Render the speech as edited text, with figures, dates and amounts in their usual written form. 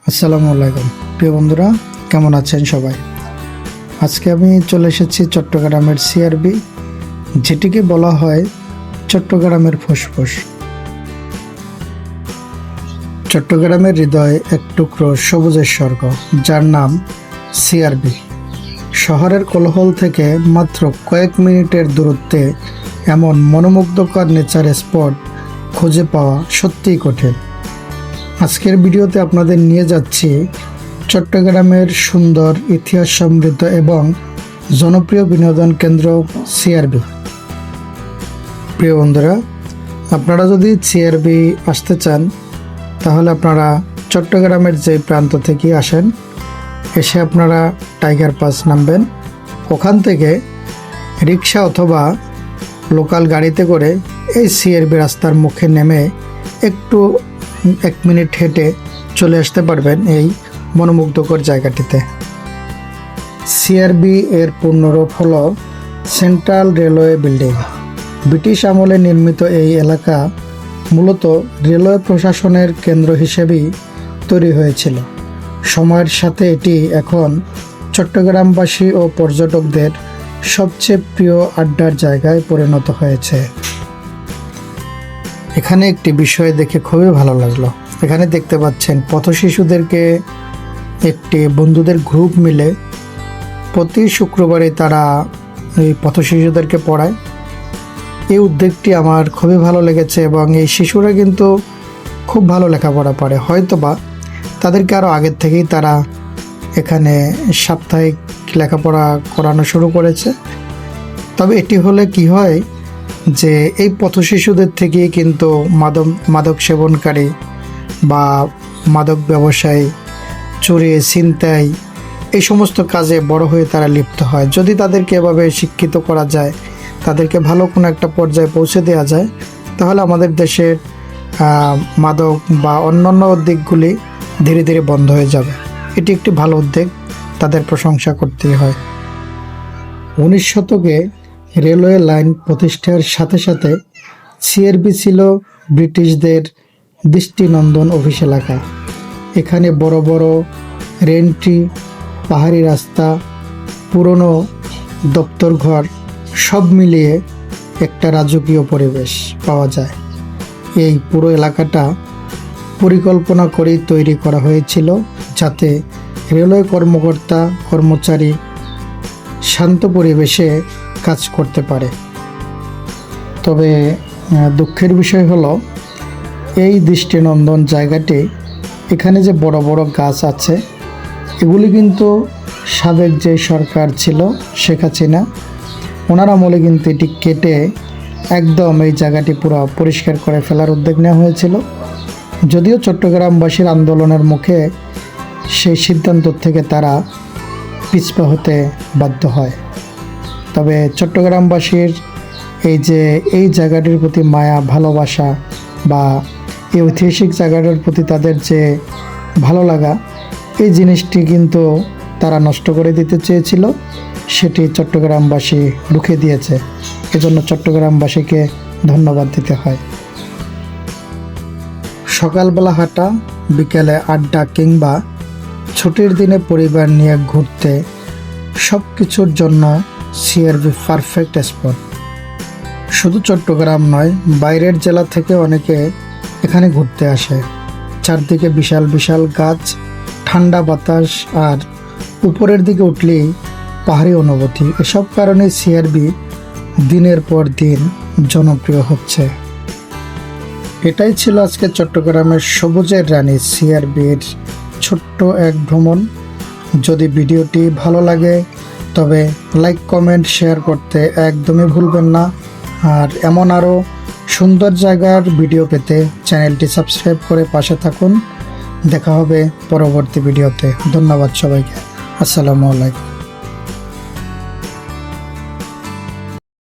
আসসালামু আলাইকুম প্রিয় বন্ধুরা, কেমন আছেন সবাই? আজকে আমি চলে এসেছি চট্টগ্রামের সিআরবি, যেটিকে বলা হয় চট্টগ্রামের ফুসফুস। চট্টগ্রামের হৃদয়ে এক টুকরো সবুজের স্বর্গ, যার নাম সিআরবি। শহরের কোলাহল থেকে মাত্র কয়েক মিনিটের দূরত্বে এমন মনোমুগ্ধকর নেচার স্পট খুঁজে পাওয়া সত্যিই কঠিন। আজকের ভিডিওতে আপনাদের নিয়ে যাচ্ছি চট্টগ্রামের সুন্দর, ইতিহাস সমৃদ্ধ এবং জনপ্রিয় বিনোদন কেন্দ্র সিআরবি। প্রিয় বন্ধুরা, আপনারা যদি সিআরবি আসতে চান তাহলে আপনারা চট্টগ্রামের যে প্রান্ত থেকে আসেন, এসে আপনারা টাইগার পাস নামবেন। ওখান থেকে রিক্সা অথবা লোকাল গাড়িতে করে এই সিআরবি রাস্তার মুখে নেমে একটু 1 মিনিট হেঁটে চলে আসতে পারবেন এই মনোমুগ্ধকর জায়গাটিতে। সিআরবি এর পূর্ণরূপ হল সেন্ট্রাল রেলওয়ে বিল্ডিং। ব্রিটিশ আমলে নির্মিত এই এলাকা মূলত রেলওয়ে প্রশাসনের কেন্দ্র হিসেবেই তৈরি হয়েছিল। সময়ের সাথে এটি এখন চট্টগ্রামবাসী ও পর্যটকদের সবচেয়ে প্রিয় আড্ডার জায়গায় পরিণত হয়েছে। এখানে একটি বিষয় দেখে খুবই ভালো লাগলো। এখানে দেখতে পাচ্ছেন পথ শিশুদেরকে একটি বন্ধুদের গ্রুপ মিলে প্রতি শুক্রবারে তারা এই পথ শিশুদেরকে পড়ায়। এই উদ্যোগটি আমার খুবই ভালো লেগেছে এবং এই শিশুরা কিন্তু খুব ভালো লেখাপড়া পারে। হয়তোবা তাদেরকে আরও আগের থেকেই তারা এখানে সাপ্তাহিক লেখাপড়া করানো শুরু করেছে। তবে এটি হলে কি হয় যে এই পথ শিশুদের থেকেই কিন্তু মাদক সেবনকারী বা মাদক ব্যবসায়ী, চুরি, ছিনতাই এই সমস্ত কাজে বড় হয়ে তারা লিপ্ত হয়। যদি তাদেরকে এভাবে শিক্ষিত করা যায়, তাদেরকে ভালো কোনো একটা পর্যায়ে পৌঁছে দেওয়া যায়, তাহলে আমাদের দেশের মাদক বা অন্যান্য দিকগুলি ধীরে ধীরে বন্ধ হয়ে যাবে। এটি একটি ভালো উদ্যোগ, তাদের প্রশংসা করতেই হয়। 19 শতকে রেলওয়ে লাইন প্রতিষ্ঠার সাথে সাথে সিআরবি ছিল ব্রিটিশদের দৃষ্টিনন্দন অফিস এলাকা। এখানে বড় বড় রেন্ট্রি, পাহাড়ি রাস্তা, পুরনো দপ্তর ঘর সব মিলিয়ে একটা রাজকীয় পরিবেশ পাওয়া যায়। এই পুরো এলাকাটা পরিকল্পনা করেই তৈরি করা হয়েছিল, যাতে রেলওয়ে কর্মকর্তা কর্মচারী শান্ত পরিবেশে কাজ করতে পারে। তবে দুঃখের বিষয় হলো এই দৃষ্টিনন্দন জায়গাটি, এখানে যে বড় বড় গাছ আছে, এগুলি কিন্তু সাবেক যে সরকার ছিল শেখ হাসিনা, ওনার আমলে কিন্তু এটি কেটে একদম এই জায়গাটি পুরো পরিষ্কার করে ফেলার উদ্যোগ নেওয়া হয়েছিল। যদিও চট্টগ্রামবাসীর আন্দোলনের মুখে সেই সিদ্ধান্ত থেকে তারা পিছপা হতে বাধ্য হয়। তবে চট্টগ্রামবাসীর এই জায়গাটির প্রতি মায়া, ভালোবাসা বা এই ঐতিহাসিক জায়গাটার প্রতি তাদের যে ভালো লাগা, এই জিনিসটি কিন্তু তারা নষ্ট করে দিতে চেয়েছিল, সেটি চট্টগ্রামবাসী রুখে দিয়েছে। এজন্য চট্টগ্রামবাসীকে ধন্যবাদ দিতে হয়। সকালবেলা হাঁটা, বিকেলে আড্ডা কিংবা ছুটির দিনে পরিবার নিয়ে ঘুরতে, সব কিছুর জন্য সিআরবি পারফেক্ট স্পট। শুধু চট্টগ্রাম নয়, বাইরের জেলা থেকে অনেকে এখানে ঘুরতে আসে। চারদিকে বিশাল বিশাল গাছ, ঠান্ডা বাতাস আর উপরের দিকে উঠলেই পাহাড়ি অনুভূতি। এসব কারণে সিআরবি দিনের পর দিন জনপ্রিয় হচ্ছে। এটাই ছিল আজকে চট্টগ্রামের সবুজের রানী সিআরবির ছোট্ট এক ভ্রমণ। যদি ভিডিওটি ভালো লাগে তবে লাইক, কমেন্ট, শেয়ার করতে একদমই ভুলবেন না। আর এমন আরও সুন্দর জায়গার ভিডিও পেতে চ্যানেলটি সাবস্ক্রাইব করে পাশে থাকুন। দেখা হবে পরবর্তী ভিডিওতে। ধন্যবাদ সবাইকে। আসসালামু আলাইকুম।